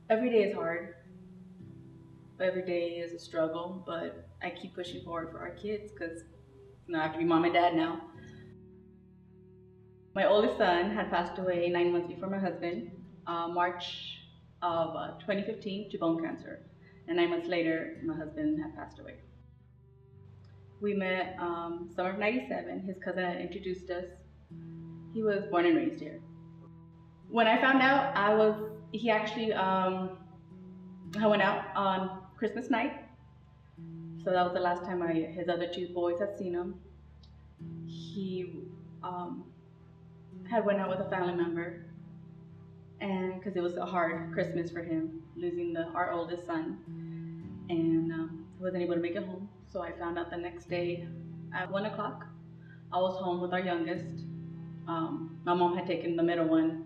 Every day is hard. Every day is a struggle, but I keep pushing forward for our kids because I have to be mom and dad now. My oldest son had passed away 9 months before my husband, March of 2015 to bone cancer. And 9 months later, my husband had passed away. We met summer of '97. His cousin had introduced us. He was born and raised here. When I found out, he actually, I went out on Christmas night. So that was the last time his other two boys had seen him. He um, had went out with a family member, and because it was a hard Christmas for him, losing our oldest son, and he wasn't able to make it home. So I found out the next day at 1 o'clock. I was home with our youngest. My mom had taken the middle one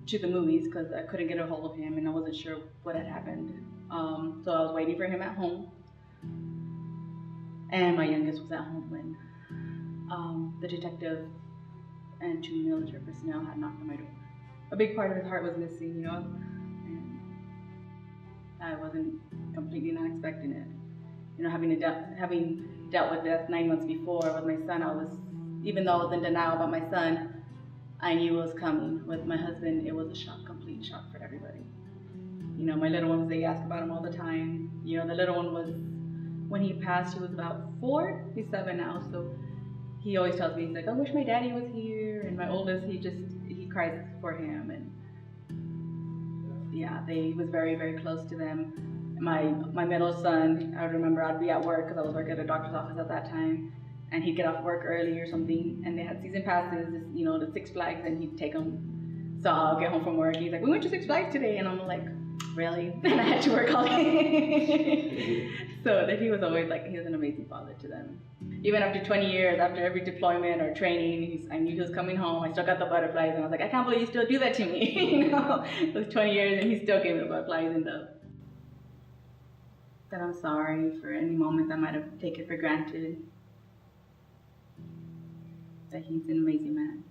to the movies because I couldn't get a hold of him and I wasn't sure what had happened. So I was waiting for him at home, and my youngest was at home when the detective and two military personnel had knocked on my door. A big part of his heart was missing, and I wasn't completely not expecting it. Having dealt with death 9 months before with my son, even though I was in denial about my son, I knew it was coming. With my husband, it was a shock, complete shock for everybody. My little ones, they ask about him all the time. The little one was, when he passed, he was about 4. He's 7 now, so he always tells me, he's like, I wish my daddy was here. And my oldest, he cries for him. And yeah, he was very, very close to them. My middle son, I remember I'd be at work because I was working at a doctor's office at that time, and he'd get off work early or something, and they had season passes, to Six Flags, and he'd take them. So I'll get home from work, and he's like, we went to Six Flags today, and I'm like, really? And I had to work all day. So that he was always he was an amazing father to them. Even after 20 years, after every deployment or training, I knew he was coming home. I still got the butterflies, and I was like, I can't believe you still do that to me. It was 20 years, and he still gave me the butterflies and that I'm sorry for any moments I might have taken for granted. That he's an amazing man.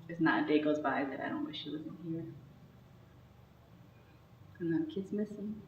There's not a day goes by that I don't wish he wasn't here. And that kid's missing.